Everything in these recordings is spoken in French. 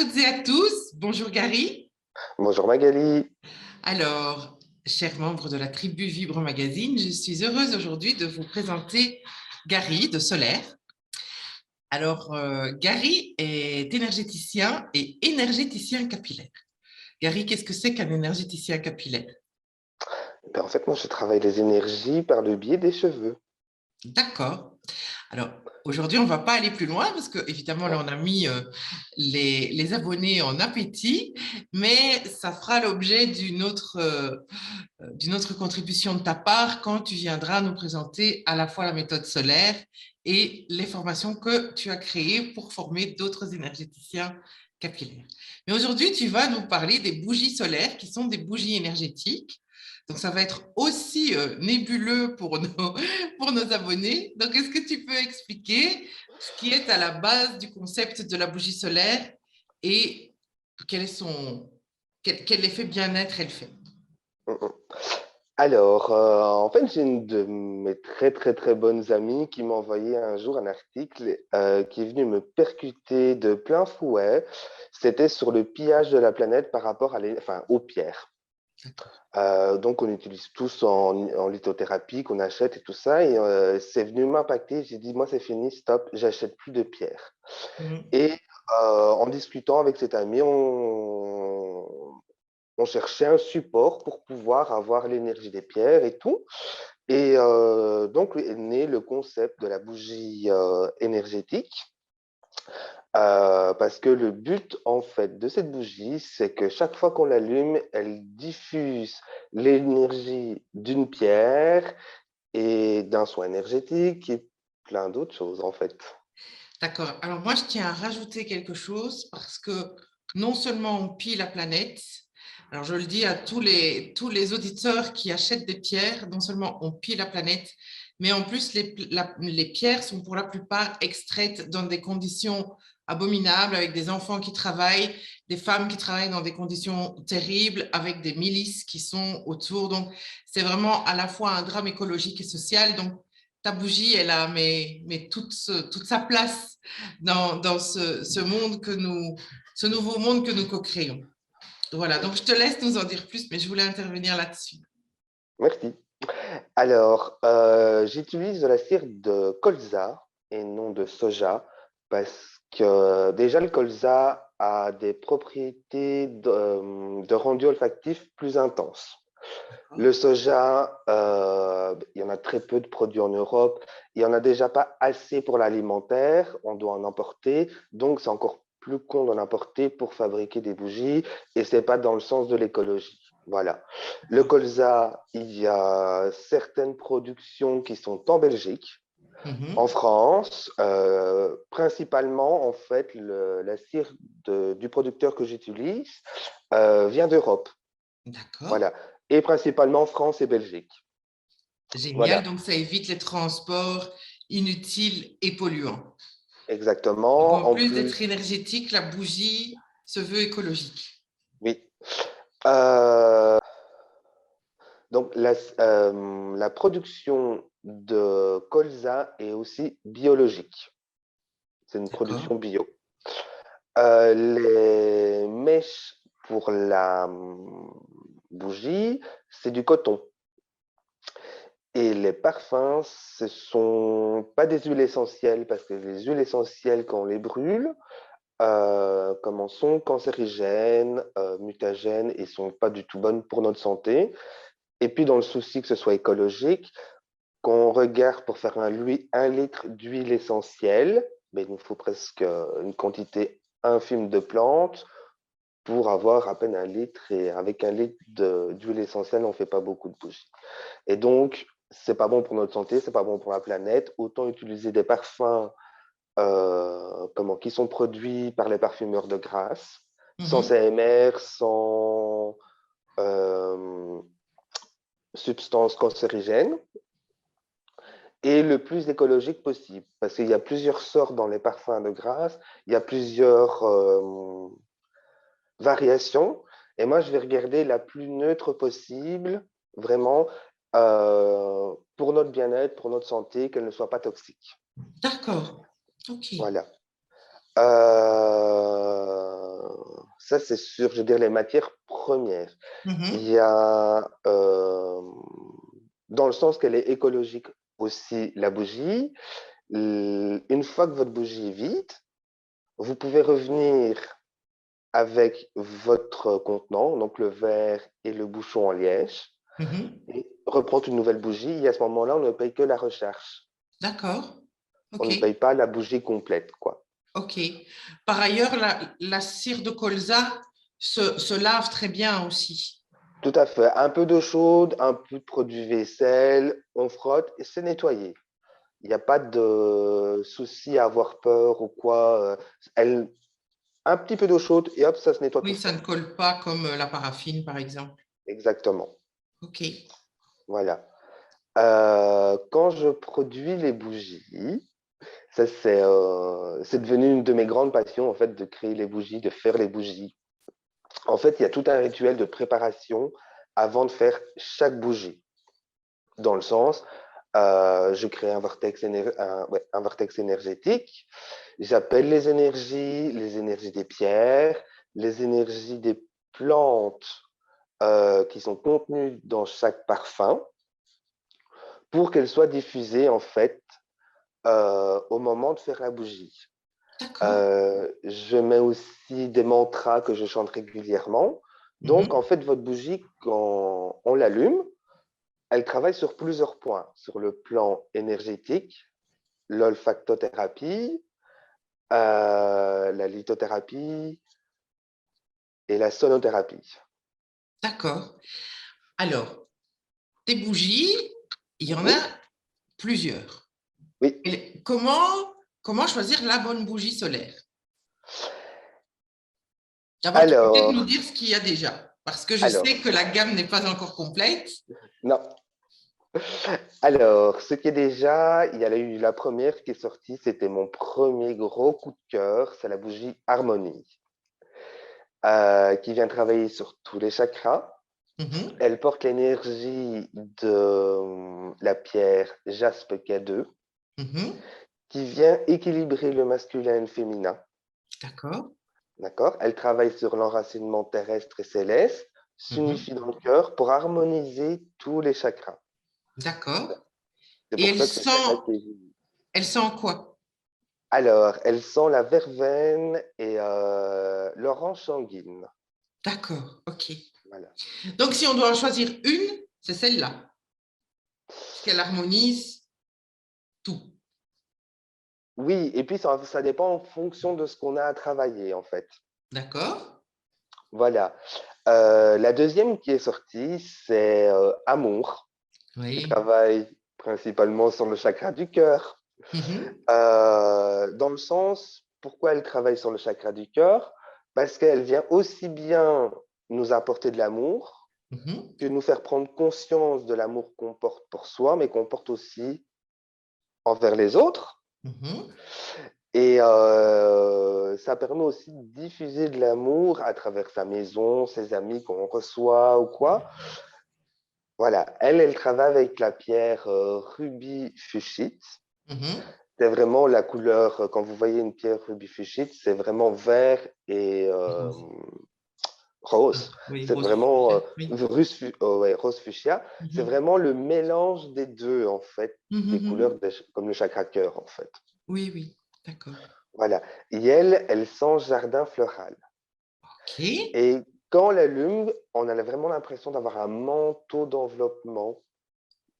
toutes et à tous. Bonjour Gary. Bonjour Magali. Alors, chers membres de la tribu Vibre Magazine, je suis heureuse aujourd'hui de vous présenter Gary de Solaire. Alors, Gary est énergéticien et énergéticien capillaire. Gary, qu'est-ce que c'est qu'un énergéticien capillaire? En fait, moi, je travaille les énergies par le biais des cheveux. D'accord. Alors, aujourd'hui, on ne va pas aller plus loin parce que, évidemment, là, Non. on a mis les abonnés en appétit, mais ça fera l'objet d'une autre contribution de ta part quand tu viendras nous présenter à la fois la méthode solaire et les formations que tu as créées pour former d'autres énergéticiens capillaires. Mais aujourd'hui, tu vas nous parler des bougies solaires qui sont des bougies énergétiques. Donc, ça va être aussi nébuleux pour nos abonnés. Donc, est-ce que tu peux expliquer ce qui est à la base du concept de la bougie solaire et quel est quel effet bien-être elle fait? Mm, mm. Alors, en fait, j'ai une de mes très, très, très bonnes amies qui m'a envoyé un jour un article qui est venu me percuter de plein fouet. C'était sur le pillage de la planète par rapport aux pierres. Donc, on utilise tous en lithothérapie, qu'on achète et tout ça. Et c'est venu m'impacter. J'ai dit, moi, c'est fini, stop, j'achète plus de pierres. Mhm. Et en discutant avec cet ami, on cherchait un support pour pouvoir avoir l'énergie des pierres et tout. Et donc est né le concept de la bougie énergétique. Parce que le but, en fait, de cette bougie, c'est que chaque fois qu'on l'allume, elle diffuse l'énergie d'une pierre et d'un soin énergétique et plein d'autres choses, en fait. D'accord. Alors moi, je tiens à rajouter quelque chose parce que non seulement on pille la planète, alors je le dis à tous les auditeurs qui achètent des pierres, non seulement on pille la planète, mais en plus les pierres sont pour la plupart extraites dans des conditions abominables, avec des enfants qui travaillent, des femmes qui travaillent dans des conditions terribles, avec des milices qui sont autour. Donc c'est vraiment à la fois un drame écologique et social. Donc ta bougie, elle a toute sa place dans ce monde ce nouveau monde que nous co-créons. Voilà, donc je te laisse nous en dire plus, mais je voulais intervenir là-dessus. Merci. Alors, j'utilise de la cire de colza et non de soja parce que déjà le colza a des propriétés de rendu olfactif plus intenses. Le soja, il y en a très peu de produits en Europe. Il n'y en a déjà pas assez pour l'alimentaire. On doit en importer. Donc, c'est encore plus con d'en importer pour fabriquer des bougies. Et c'est pas dans le sens de l'écologie. Voilà. Le colza, il y a certaines productions qui sont en Belgique. En Mhm. France, principalement, en fait, la cire du producteur que j'utilise vient d'Europe. D'accord. Voilà. Et principalement France et Belgique. Génial. Voilà, Donc, ça évite les transports inutiles et polluants. Donc, exactement. en En plus plus, d'être énergétique, la bougie se veut écologique. oui. Euh, donc, la production de colza est aussi biologique. C'est une D'accord. production bio. Les mèches pour la bougie, c'est du coton. Et les parfums, ce sont pas des huiles essentielles parce que les huiles essentielles, quand on les brûle, comment sont cancérigènes, mutagènes et sont pas du tout bonnes pour notre santé. Et puis, dans le souci que ce soit écologique, quand on regarde pour faire un litre d'huile essentielle, ben, il nous faut presque une quantité infime de plantes pour avoir à peine un litre. Et avec un litre d'huile essentielle, on ne fait pas beaucoup de bougies. Et donc, c'est pas bon pour notre santé, c'est pas bon pour la planète. Autant utiliser des parfums qui sont produits par les parfumeurs de grâce, sans Mhm. CMR, sans euh, substances cancérigènes, et le plus écologique possible. Parce qu'il y a plusieurs sortes dans les parfums de grâce, il y a plusieurs variations, et moi je vais regarder la plus neutre possible, vraiment, pour notre bien-être, pour notre santé, qu'elle ne soit pas toxique. D'accord. OK. Voilà. Euh, Ça, c'est sur, je veux dire, les matières premières. Il Mhm, y a, dans le sens qu'elle est écologique aussi, la bougie. Une fois que votre bougie est vide, vous pouvez revenir avec votre contenant, donc le verre et le bouchon en liège, mhm. et reprendre une nouvelle bougie. Et à ce moment-là, on ne paye que la recharge. D'accord. On OK. ne paye pas la bougie complète, quoi. OK. Par ailleurs, la cire de colza se lave très bien aussi. Tout à fait. Un peu d'eau chaude, un peu de produit vaisselle, on frotte et c'est nettoyé. Il n'y a pas de souci à avoir peur ou quoi. Elle, un petit peu d'eau chaude et hop, ça se nettoie tout Oui, ça seul. ne colle pas comme la paraffine, par exemple. Exactement. OK. Voilà. Quand je produis les bougies, ça c'est devenu une de mes grandes passions en fait de créer les bougies, de faire les bougies. En fait, il y a tout un rituel de préparation avant de faire chaque bougie. Dans le sens, je crée un vortex énergétique. J'appelle les énergies des pierres, les énergies des plantes qui sont contenues dans chaque parfum pour qu'elles soient diffusées en fait au moment de faire la bougie. D'accord. Je mets aussi des mantras que je chante régulièrement. Donc, Mhm. en fait, votre bougie, quand on l'allume, elle travaille sur plusieurs points. Sur le plan énergétique, l'olfactothérapie, la lithothérapie et la sonothérapie. D'accord. Alors, des bougies, il y en a Mhm. plusieurs. Oui. Et comment choisir la bonne bougie solaire? D'abord, tu peux peut-être nous Alors, dire ce qu'il y a déjà, parce que je sais alors, que la gamme n'est pas encore complète. non. Alors, ce qui est déjà, il y a eu la première qui est sortie, c'était mon premier gros coup de cœur, c'est la bougie Harmonie, qui vient travailler sur tous les chakras. Mhm, Elle porte l'énergie de la pierre jaspe K2, mhm. qui vient équilibrer le masculin et le féminin. D'accord. D'accord? Elle travaille sur l'enracinement terrestre et céleste, Mhm. s'unifie dans le cœur pour harmoniser tous les chakras. D'accord. C'est Et pour ça que c'est celle-là qui est. elle sent quoi? Alors, elle sent la verveine et l'orange sanguine. D'accord, ok. Voilà. Donc, si on doit en choisir une, c'est celle-là, puisqu'elle harmonise tout. Oui, et puis ça dépend en fonction de ce qu'on a à travailler, en fait. D'accord? Voilà. La deuxième qui est sortie, c'est Amour, qui Oui. travaille principalement sur le chakra du cœur. Mhm, Dans le sens, pourquoi elle travaille sur le chakra du cœur? Parce qu'elle vient aussi bien nous apporter de l'amour mhm, que nous faire prendre conscience de l'amour qu'on porte pour soi, mais qu'on porte aussi envers les autres. mhm. Et ça permet aussi de diffuser de l'amour à travers sa maison, ses amis qu'on reçoit ou quoi. Voilà, elle travaille avec la pierre rubis fuchsite. Mhm. C'est vraiment la couleur, quand vous voyez une pierre rubis fuchsite, c'est vraiment vert et Rose. rose. Oui, C'est rose vraiment fuchsia. Oui. ouais, rose fuchsia. C'est Mhm. vraiment le mélange des deux, en fait, Mhm, des couleurs mhm. comme le chakra cœur, en fait. Oui, oui, d'accord. Voilà. Et elle sent jardin floral. Ok, Et quand on l'allume, on a vraiment l'impression d'avoir un manteau d'enveloppement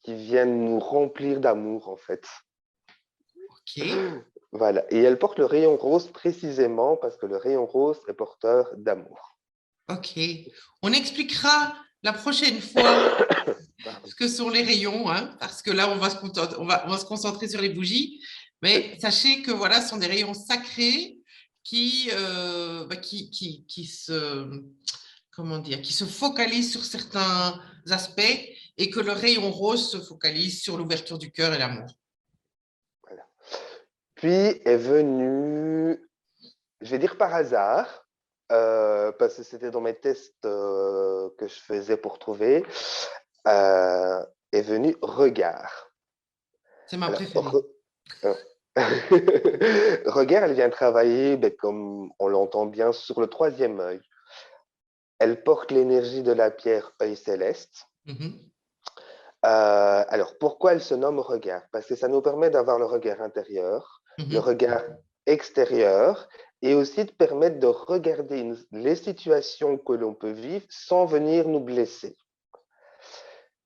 qui vient nous remplir d'amour, en fait. ok, Voilà. Et elle porte le rayon rose précisément parce que le rayon rose est porteur d'amour. ok. On expliquera la prochaine fois Pardon. ce que sont les rayons, hein, parce que là, on va se concentrer sur les bougies. Oui, Mais sachez que voilà, ce sont des rayons sacrés qui se, comment dire, qui se focalisent sur certains aspects et que le rayon rose se focalise sur l'ouverture du cœur et l'amour. voilà. Puis est venu, je vais dire par hasard, parce que c'était dans mes tests que je faisais pour trouver, euh, est venu regard. C'est ma Alors, préférée. euh, Regarde, elle vient travailler, ben, comme on l'entend bien, sur le troisième œil. Elle porte l'énergie de la pierre œil céleste. Mhm, Alors, pourquoi elle se nomme regard? Parce que ça nous permet d'avoir le regard intérieur, le mhm. regard extérieur, et aussi de permettre de regarder les situations que l'on peut vivre sans venir nous blesser.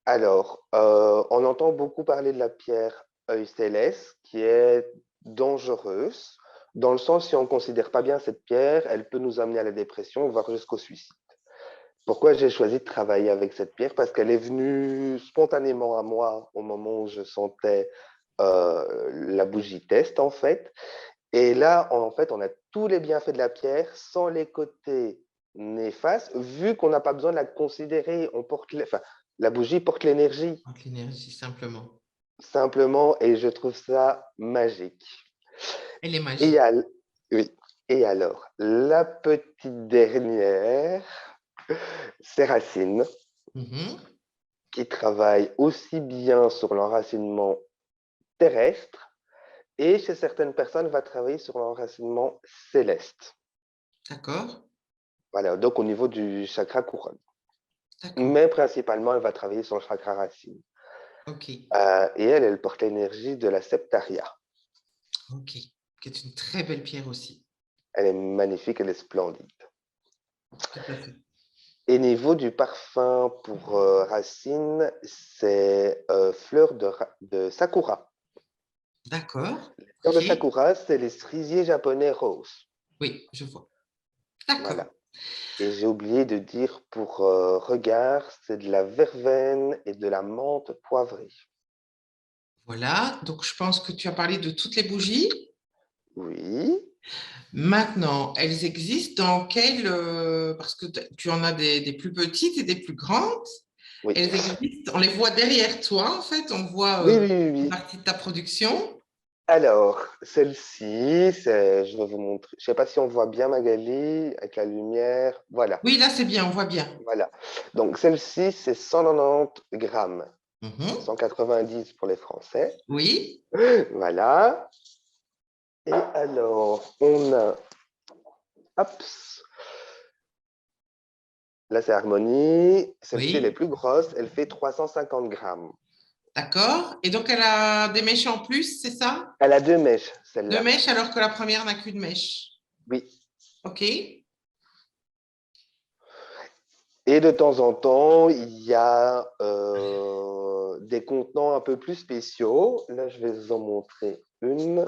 Alors, on entend beaucoup parler de la pierre œil céleste, qui est dangereuse, dans le sens, si on ne considère pas bien cette pierre, elle peut nous amener à la dépression, voire jusqu'au suicide. Pourquoi j'ai choisi de travailler avec cette pierre? Parce qu'elle est venue spontanément à moi au moment où je sentais la bougie test, en fait. Et là, en fait, on a tous les bienfaits de la pierre sans les côtés néfastes, vu qu'on n'a pas besoin de la considérer. Enfin, la bougie porte l'énergie, Donc, l'énergie, simplement. simplement, et je trouve ça magique. Elle est Et, magique. al- oui. Et alors, la petite dernière, c'est Racine, Mhm. qui travaille aussi bien sur l'enracinement terrestre et chez certaines personnes va travailler sur l'enracinement céleste. D'accord, Voilà, donc au niveau du chakra couronne. d'accord. Mais principalement, elle va travailler sur le chakra racine. Ok, Et elle porte l'énergie de la septaria. ok. Qui est une très belle pierre aussi. Elle est magnifique, elle est splendide. Tout à fait. Et niveau du parfum pour racine, c'est fleur de sakura. D'accord, Fleur de ok. sakura, c'est les cerisiers japonais roses. Oui, je vois. Voilà. D'accord. Et j'ai oublié de dire pour regard, c'est de la verveine et de la menthe poivrée. Voilà, donc je pense que tu as parlé de toutes les bougies. Oui, Maintenant, elles existent dans quelle... parce que tu en as des plus petites et des plus grandes. oui. Elles existent, on les voit derrière toi, en fait. On voit Oui, oui, oui, une oui. partie de ta production. Alors, celle-ci, je vais vous montrer. Je ne sais pas si on voit bien Magali avec la lumière. Voilà, Oui, là, c'est bien, on voit bien. voilà. Donc, celle-ci, c'est 190 grammes. Mhm. 190 pour les Français. Oui, Voilà. Et alors, on a, hop, là c'est Harmonie. Celle-ci, elle est oui, plus grosse. Elle fait 350 grammes. d'accord. Et donc, elle a des mèches en plus, c'est ça? Elle a deux mèches, Deux celle-là. mèches alors que la première n'a qu'une mèche. Oui. OK. Et de temps en temps, il y a des contenants un peu plus spéciaux. Là, je vais vous en montrer une.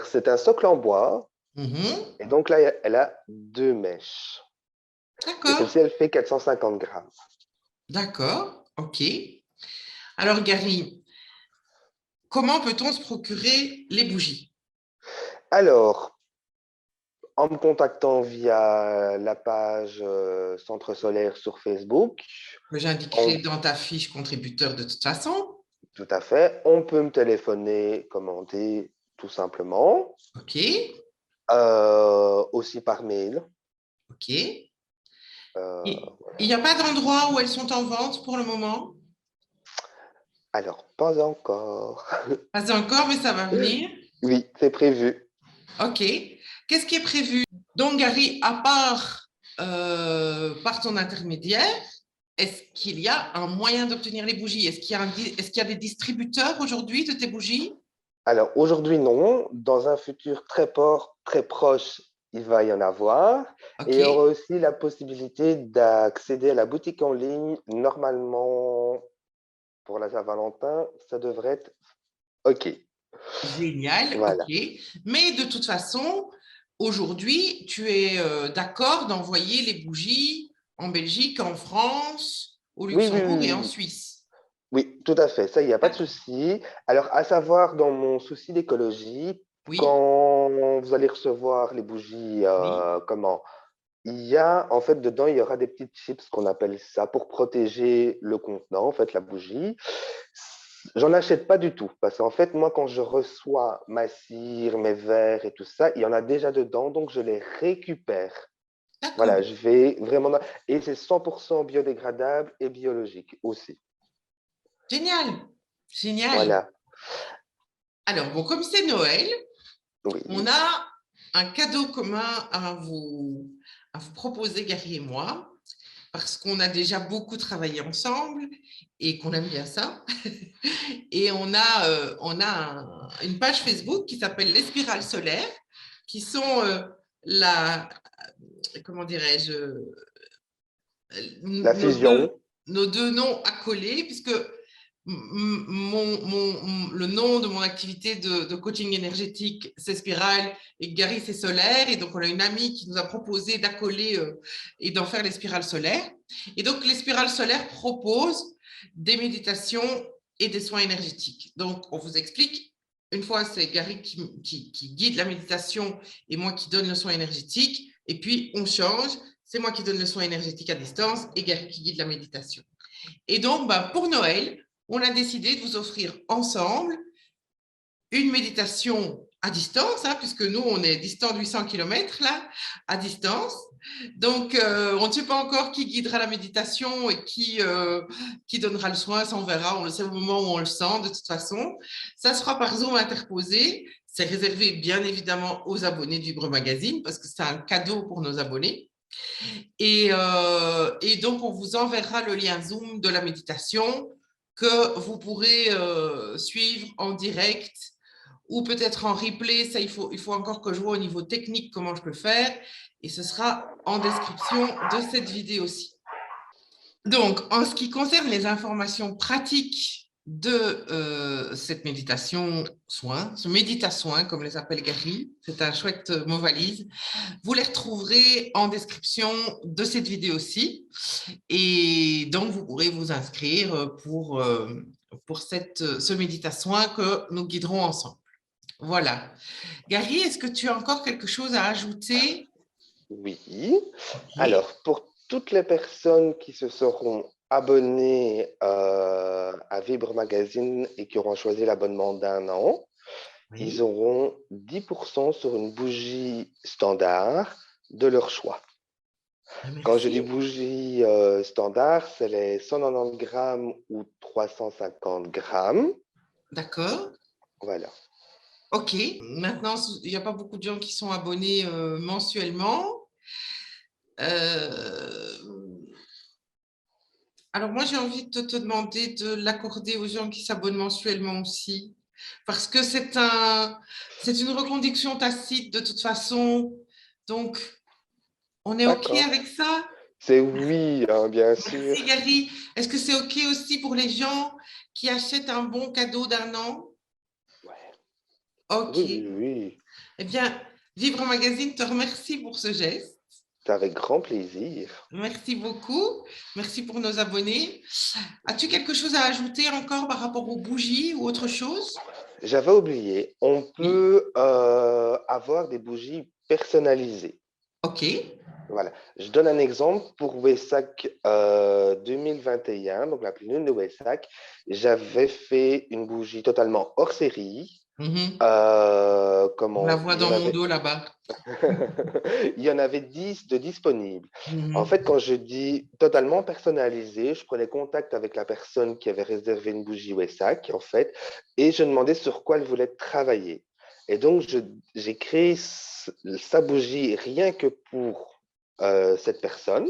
C'est un socle en bois. Mhm. Et donc là, elle a deux mèches. Et D'accord, celle-ci, elle fait 450 grammes. d'accord. OK. Alors, Gary, comment peut-on se procurer les bougies? Alors, en me contactant via la page Centre solaire sur Facebook, Que j'indiquerai on- dans ta fiche contributeur de toute façon. tout à fait, on peut me téléphoner, commander tout simplement, OK, aussi par mail. OK. Et Euh, il n'y a pas d'endroit où elles sont en vente pour le moment? alors, pas encore. Pas encore, mais ça va venir. Oui, c'est prévu. OK. Qu'est-ce qui est prévu? Donc, Gary, à part par ton intermédiaire, est-ce qu'il y a un moyen d'obtenir les bougies? Est-ce qu'il y a des distributeurs aujourd'hui de tes bougies? Alors, aujourd'hui, non. Dans un futur très proche, il va y en avoir. Et il y aura OK, aussi la possibilité d'accéder à la boutique en ligne. Normalement, pour la Saint-Valentin, ça devrait être OK. génial, OK. Voilà. Mais de toute façon, aujourd'hui, tu es d'accord d'envoyer les bougies en Belgique, en France, au Oui, oui, oui, Luxembourg et en oui. Suisse. Oui, tout à fait. Ça, il n'y a pas de D'accord. souci. Alors, à savoir, dans mon souci d'écologie, Oui, quand vous allez recevoir les bougies, oui. comment? Il y a, en fait, dedans, il y aura des petites chips qu'on appelle ça pour protéger le contenant, en fait, la bougie. J'en achète pas du tout parce qu'en fait, moi, quand je reçois ma cire, mes verres et tout ça, il y en a déjà dedans, donc je les récupère. D'accord. Voilà, je vais vraiment. Et c'est 100% biodégradable et biologique aussi. Génial. Génial. Voilà. Alors, bon, comme c'est Noël, on Oui, a un cadeau commun à vous proposer, Gary et moi, parce qu'on a déjà beaucoup travaillé ensemble et qu'on aime bien ça. Et on a une page Facebook qui s'appelle Les Spirales Solaires, qui sont la, comment dirais-je, la fusion. nos deux noms accolés, puisque le nom de mon activité de coaching énergétique, c'est Spirale, et Gary, c'est Solaire. Et donc, on a une amie qui nous a proposé d'accoler et d'en faire les spirales solaires. Et donc, les spirales solaires proposent des méditations et des soins énergétiques. Donc, on vous explique. Une fois, c'est Gary qui guide la méditation et moi qui donne le soin énergétique. Et puis, on change. C'est moi qui donne le soin énergétique à distance et Gary qui guide la méditation. Et donc, bah, pour Noël, on a décidé de vous offrir ensemble une méditation à distance, hein, puisque nous, on est distant de 800 km là, à distance. Donc, on ne sait pas encore qui guidera la méditation et qui donnera le soin, ça on verra, on le sait au moment où on le sent de toute façon. Ça sera par Zoom interposé, c'est réservé bien évidemment aux abonnés du Libre Magazine parce que c'est un cadeau pour nos abonnés. Et donc, on vous enverra le lien Zoom de la méditation que vous pourrez suivre en direct ou peut-être en replay. Ça, il faut encore que je vois au niveau technique comment je peux faire. Et ce sera en description de cette vidéo-ci. Donc, en ce qui concerne les informations pratiques de cette méditation soin, ce médita-soin, comme les appelle Gary, c'est un chouette mot valise, vous les retrouverez en description de cette vidéo-ci. Et donc, vous pourrez vous inscrire pour ce médita-soin que nous guiderons ensemble. Voilà. Gary, est-ce que tu as encore quelque chose à ajouter? Oui. Ok. Alors, pour toutes les personnes qui se seront abonnées à Vibre Magazine et qui auront choisi l'abonnement d'1 an, ils Oui. auront 10% sur une bougie standard de leur choix. Quand je dis Merci. bougie standard, c'est les 190 grammes ou 350 grammes. D'accord. Voilà. Ok. Maintenant, il n'y a pas beaucoup de gens qui sont abonnés mensuellement. Euh, Alors moi, j'ai envie de te demander de l'accorder aux gens qui s'abonnent mensuellement aussi, parce que c'est une reconduction tacite de toute façon. Donc, on est OK D'accord. avec ça? C'est oui, hein, bien sûr. Merci Gary. Est-ce que c'est OK aussi pour les gens qui achètent un bon cadeau d'1 an? Ouais. OK. Oui, oui, oui. Eh bien, Vivre Magazine te remercie pour ce geste. C'est avec grand plaisir. Merci beaucoup. Merci pour nos abonnés. As-tu quelque chose à ajouter encore par rapport aux bougies ou autre chose? J'avais oublié, on Oui. peut avoir des bougies personnalisées. OK. Voilà. Je donne un exemple pour Wesak 2021, donc la pleine lune de Wesak. J'avais fait une bougie totalement hors série. Mhm. On la Comment? voit dans mon dos là-bas. Il y en avait 10 de disponibles. En Mhm. fait, quand je dis totalement personnalisé, je prenais contact avec la personne qui avait réservé une bougie Wesak, en fait, et je demandais sur quoi elle voulait travailler. Et donc, j'ai créé sa bougie rien que pour cette personne,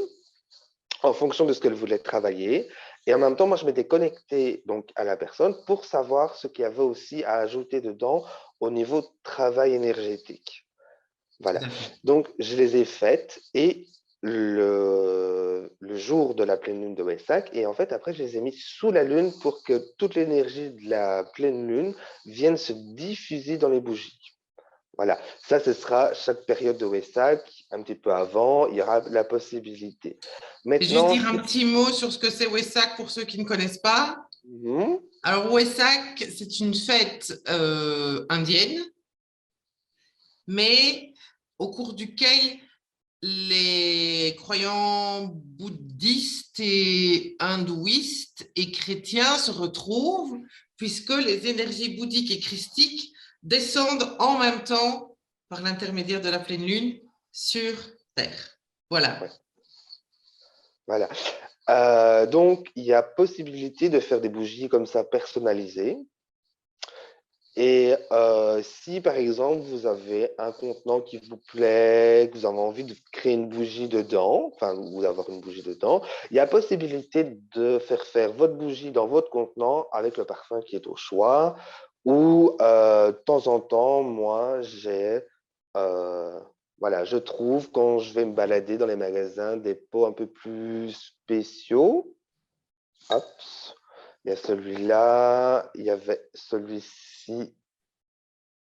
en fonction de ce qu'elle voulait travailler. Et en même temps, moi, je m'étais connecté donc à la personne pour savoir ce qu'il y avait aussi à ajouter dedans au niveau de travail énergétique. Tout Voilà. à fait. Donc, je les ai faites et le jour de la pleine lune de Wessac, et en fait, après, je les ai mis sous la lune pour que toute l'énergie de la pleine lune vienne se diffuser dans les bougies. Voilà. Ça, ce sera chaque période de Wessac, un petit peu avant, il y aura la possibilité. Et juste Maintenant, dire un petit mot sur ce que c'est Wesak pour ceux qui ne connaissent pas. Mhm. Alors, Wesak, c'est une fête indienne, mais au cours duquel les croyants bouddhistes et hindouistes et chrétiens se retrouvent, puisque les énergies bouddhiques et christiques descendent en même temps par l'intermédiaire de la pleine lune sur Terre. Ouais, Voilà. voilà. Donc, il y a possibilité de faire des bougies comme ça personnalisées. Et si, par exemple, vous avez un contenant qui vous plaît, que vous avez envie de créer une bougie dedans, enfin, ou d'avoir une bougie dedans, il y a possibilité de faire votre bougie dans votre contenant avec le parfum qui est au choix. Ou, de temps en temps, moi, euh, voilà, je trouve quand je vais me balader dans les magasins des pots un peu plus spéciaux. Hop, il y a celui-là, il y avait celui-ci.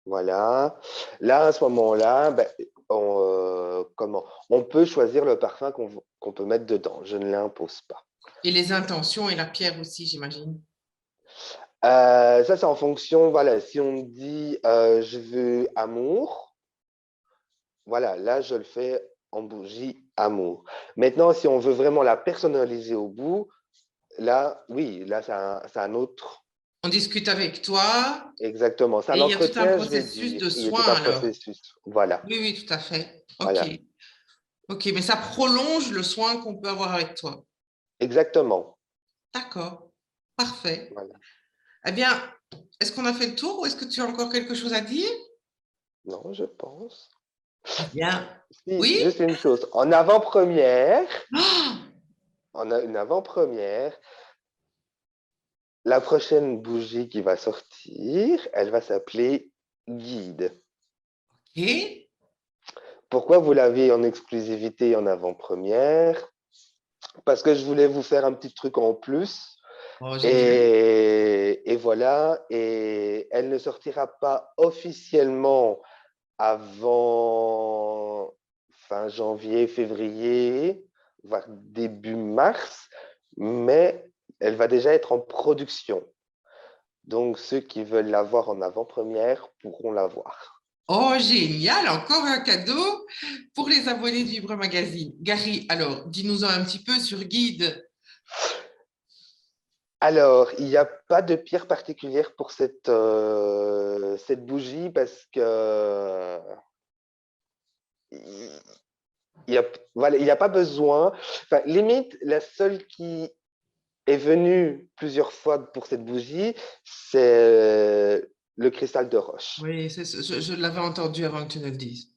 Voilà. Là, à ce moment-là, ben, on peut choisir le parfum qu'on peut mettre dedans. Je ne l'impose pas. Et les intentions et la pierre aussi, j'imagine. Ça, c'est en fonction, voilà, si on me dit je veux amour, voilà, là, je le fais en bougie amour. Maintenant, si on veut vraiment la personnaliser au bout, là, oui, là, c'est un autre. On discute avec toi Exactement, c'est un et il y a tout un entretien, je vais processus dire. de Il y a tout soin un alors. processus. Voilà, Oui, oui, tout à fait. OK. voilà, OK, mais ça prolonge le soin qu'on peut avoir avec toi. exactement. D'accord. Parfait. Voilà. Eh bien, est-ce qu'on a fait le tour ou est-ce que tu as encore quelque chose à dire? Non, je pense. Eh bien, Si, oui? juste une chose. En avant-première, Ah, on a une avant-première. La prochaine bougie qui va sortir, elle va s'appeler Guide. OK. Pourquoi vous l'avez en exclusivité en avant-première? Parce que je voulais vous faire un petit truc en plus. Oh, génial. Et voilà. Et elle ne sortira pas officiellement avant fin janvier, février, voire début mars, mais elle va déjà être en production. Donc, ceux qui veulent la voir en avant-première pourront la voir. Oh, génial. Encore un cadeau pour les abonnés du Libre Magazine. Gary, alors, dis-nous un petit peu sur Guide. Alors, il n'y a pas de pierre particulière pour cette bougie parce que il y a, voilà, il y a pas besoin. Enfin, limite, la seule qui est venue plusieurs fois pour cette bougie, c'est le cristal de roche. Oui, je l'avais entendu avant que tu ne le dises.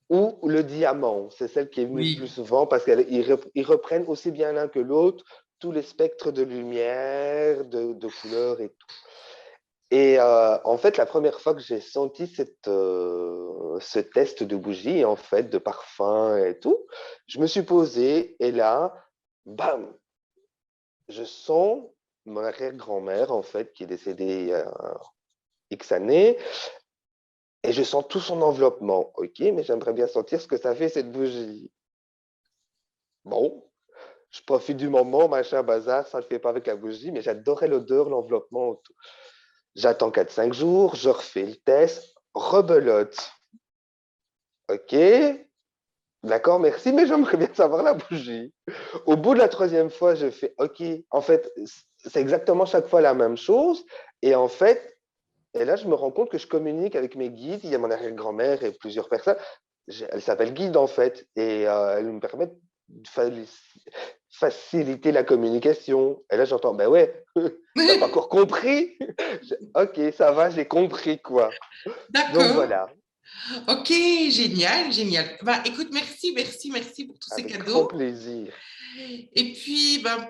Ou le diamant, c'est celle qui est venue le plus Oui. souvent parce qu'ils reprennent aussi bien l'un que l'autre tous les spectres de lumière, de couleurs et tout. Et en fait, la première fois que j'ai senti ce test de bougie, en fait, de parfum et tout, je me suis posé et là, bam, je sens mon arrière-grand-mère, en fait, qui est décédée il y a X années, et je sens tout son enveloppement. Ok, mais j'aimerais bien sentir ce que ça fait cette bougie. Bon, je profite du moment, machin, bazar, ça ne le fait pas avec la bougie, mais j'adorais l'odeur, l'enveloppement, tout. J'attends 4 5 jours, je refais le test, rebelote. Ok, d'accord, merci, mais j'aimerais bien savoir la bougie. Au bout de la troisième fois, je fais OK. En fait, c'est exactement chaque fois la même chose. Et en fait, et là, je me rends compte que je communique avec mes guides. Il y a mon arrière-grand-mère et plusieurs personnes. Elle s'appelle guide, en fait. Et elle me permet de faciliter la communication. Et là, j'entends, ben ouais, t'as pas encore compris? OK, ça va, j'ai compris, quoi. Donc D'accord. voilà, Ok, génial, génial. Bah, écoute, merci, merci, merci pour tous ces avec grand cadeaux. plaisir. Et puis, bah,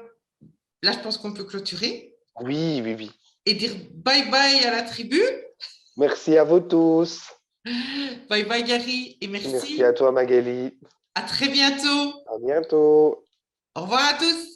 là, je pense qu'on peut clôturer Oui, oui, oui. et dire bye bye à la tribu. Merci à vous tous. Bye bye, Gary, et Merci à merci. toi, Magali. À très bientôt. À bientôt. Au revoir à tous.